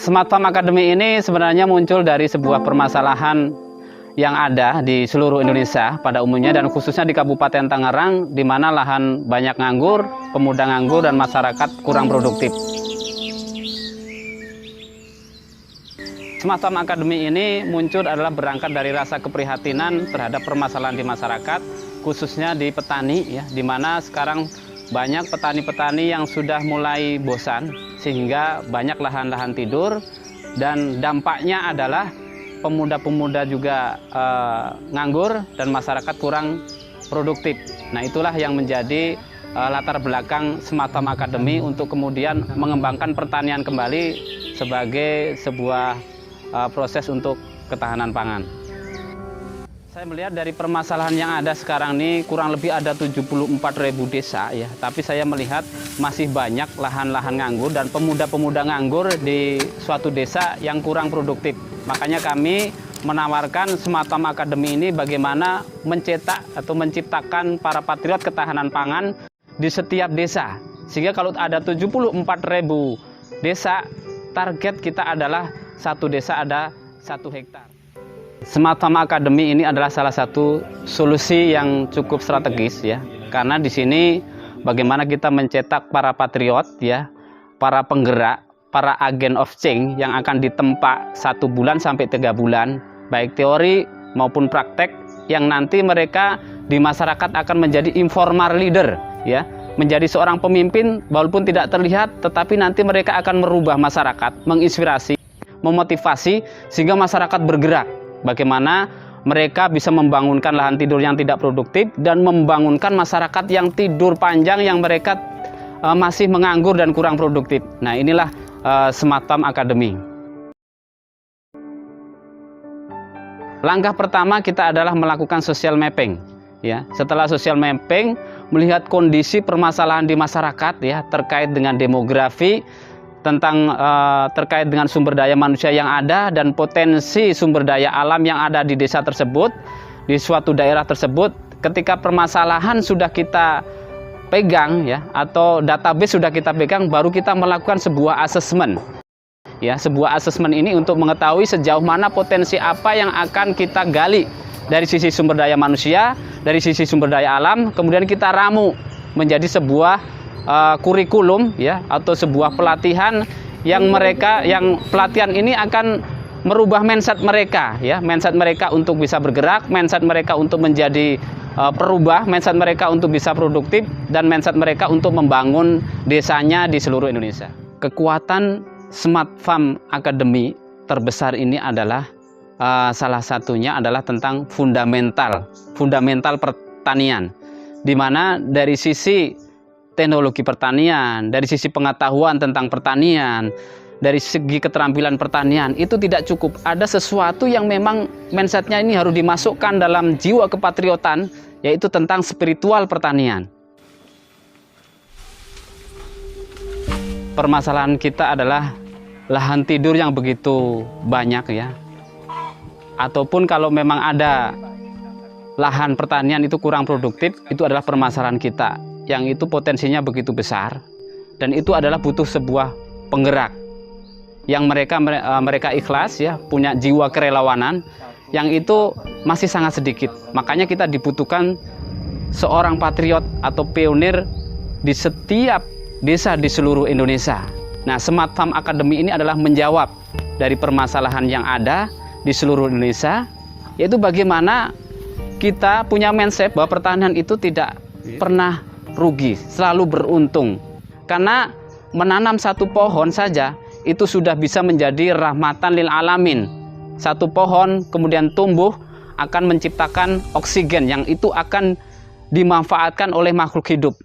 Smart Farm Academy ini sebenarnya muncul dari sebuah permasalahan yang ada di seluruh Indonesia pada umumnya dan khususnya di Kabupaten Tangerang, di mana lahan banyak nganggur, pemuda nganggur dan masyarakat kurang produktif. Smart Farm Academy ini muncul adalah berangkat dari rasa keprihatinan terhadap permasalahan di masyarakat, khususnya di petani, ya, di mana sekarang banyak petani-petani yang sudah mulai bosan sehingga banyak lahan-lahan tidur, dan dampaknya adalah pemuda-pemuda juga nganggur dan masyarakat kurang produktif. Nah, itulah yang menjadi latar belakang Smart Farm Academy untuk kemudian mengembangkan pertanian kembali sebagai sebuah proses untuk ketahanan pangan. Saya melihat dari permasalahan yang ada sekarang ini kurang lebih ada 74.000 desa, ya. Tapi saya melihat masih banyak lahan-lahan nganggur dan pemuda-pemuda nganggur di suatu desa yang kurang produktif. Makanya kami menawarkan Smart Farm Academy ini bagaimana mencetak atau menciptakan para patriot ketahanan pangan di setiap desa. Sehingga kalau ada 74.000 desa, target kita adalah satu desa ada 1 hektar. Smart Farm Academy ini adalah salah satu solusi yang cukup strategis, ya, karena di sini bagaimana kita mencetak para patriot, ya, para penggerak, para agen of change yang akan ditempa 1 bulan sampai 3 bulan, baik teori maupun praktek, yang nanti mereka di masyarakat akan menjadi informal leader, ya, menjadi seorang pemimpin walaupun tidak terlihat, tetapi nanti mereka akan merubah masyarakat, menginspirasi, memotivasi sehingga masyarakat bergerak. Bagaimana mereka bisa membangunkan lahan tidur yang tidak produktif dan membangunkan masyarakat yang tidur panjang, yang mereka masih menganggur dan kurang produktif. Nah, inilah Smart Farm Academy. Langkah pertama kita adalah melakukan social mapping, ya. Setelah social mapping, melihat kondisi permasalahan di masyarakat, ya, terkait dengan demografi, tentang terkait dengan sumber daya manusia yang ada dan potensi sumber daya alam yang ada di desa tersebut, di suatu daerah tersebut. Ketika permasalahan sudah kita pegang, ya, atau database sudah kita pegang, baru kita melakukan sebuah asesmen, ya. Sebuah asesmen ini untuk mengetahui sejauh mana potensi apa yang akan kita gali dari sisi sumber daya manusia, dari sisi sumber daya alam, kemudian kita ramu menjadi sebuah kurikulum, ya, atau sebuah pelatihan yang pelatihan ini akan merubah mindset mereka, ya, mindset mereka untuk bisa bergerak, mindset mereka untuk menjadi perubah, mindset mereka untuk bisa produktif, dan mindset mereka untuk membangun desanya di seluruh Indonesia. Kekuatan Smart Farm Academy terbesar ini adalah salah satunya adalah tentang fundamental pertanian, di mana dari sisi teknologi pertanian, dari sisi pengetahuan tentang pertanian, dari segi keterampilan pertanian, itu tidak cukup. Ada sesuatu yang memang mindsetnya ini harus dimasukkan dalam jiwa kepatriotan, yaitu tentang spiritual pertanian. Permasalahan kita adalah lahan tidur yang begitu banyak, ya. Ataupun kalau memang ada lahan pertanian itu kurang produktif, itu adalah permasalahan kita, yang itu potensinya begitu besar, dan itu adalah butuh sebuah penggerak yang mereka ikhlas, ya, punya jiwa kerelawanan, yang itu masih sangat sedikit. Makanya kita dibutuhkan seorang patriot atau pionir di setiap desa di seluruh Indonesia. Nah, Smart Farm Academy ini adalah menjawab dari permasalahan yang ada di seluruh Indonesia, yaitu bagaimana kita punya mindset bahwa pertanian itu tidak pernah rugi, selalu beruntung. Karena menanam 1 pohon saja itu sudah bisa menjadi rahmatan lil alamin. 1 pohon kemudian tumbuh akan menciptakan oksigen yang itu akan dimanfaatkan oleh makhluk hidup.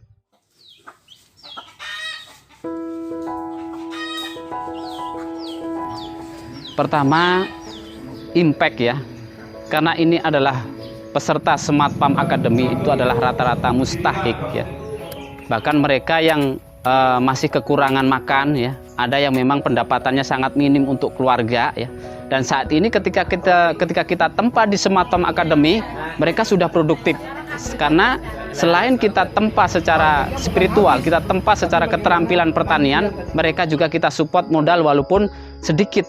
Pertama, impact, ya. Karena ini adalah peserta Smart Farm Academy itu adalah rata-rata mustahik, ya. Bahkan mereka yang masih kekurangan makan ya, ada yang memang pendapatannya sangat minim untuk keluarga ya. Dan saat ini ketika kita tempa di Sematom Academy, mereka sudah produktif. Karena selain kita tempa secara spiritual, kita tempa secara keterampilan pertanian, mereka juga kita support modal walaupun sedikit.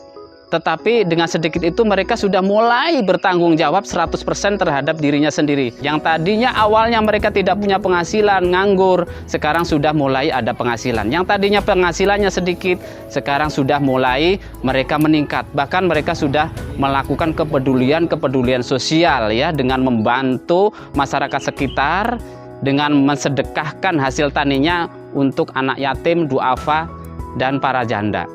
Tetapi dengan sedikit itu mereka sudah mulai bertanggung jawab 100% terhadap dirinya sendiri. Yang tadinya awalnya mereka tidak punya penghasilan, nganggur, sekarang sudah mulai ada penghasilan. Yang tadinya penghasilannya sedikit, sekarang sudah mulai mereka meningkat. Bahkan mereka sudah melakukan kepedulian sosial ya, dengan membantu masyarakat sekitar, dengan mensedekahkan hasil taninya untuk anak yatim, duafa, dan para janda.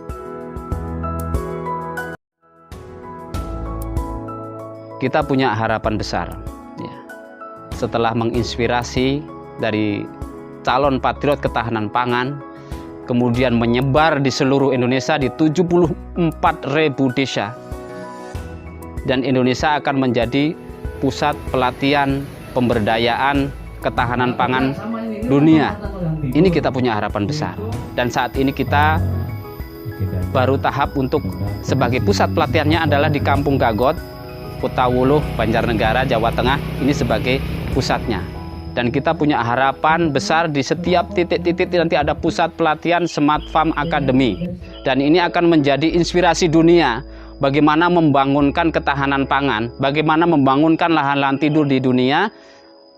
Kita punya harapan besar ya. Setelah menginspirasi dari calon patriot ketahanan pangan, kemudian menyebar di seluruh Indonesia di 74.000 desa, dan Indonesia akan menjadi pusat pelatihan pemberdayaan ketahanan pangan dunia. Ini kita punya harapan besar, dan saat ini kita baru tahap untuk sebagai pusat pelatihannya adalah di Kampung Gagot, Kutawuluh, Banjarnegara, Jawa Tengah, ini sebagai pusatnya. Dan kita punya harapan besar di setiap titik-titik nanti ada pusat pelatihan Smart Farm Academy. Dan ini akan menjadi inspirasi dunia bagaimana membangunkan ketahanan pangan, bagaimana membangunkan lahan-lahan tidur di dunia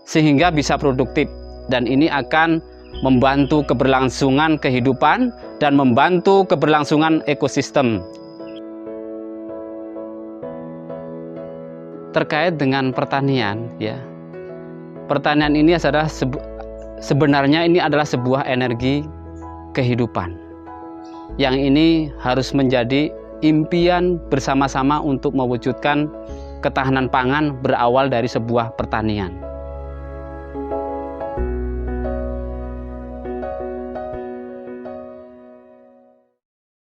sehingga bisa produktif. Dan ini akan membantu keberlangsungan kehidupan dan membantu keberlangsungan ekosistem. Terkait dengan pertanian ya, pertanian ini adalah sebenarnya ini adalah sebuah energi kehidupan yang ini harus menjadi impian bersama-sama untuk mewujudkan ketahanan pangan berawal dari sebuah pertanian.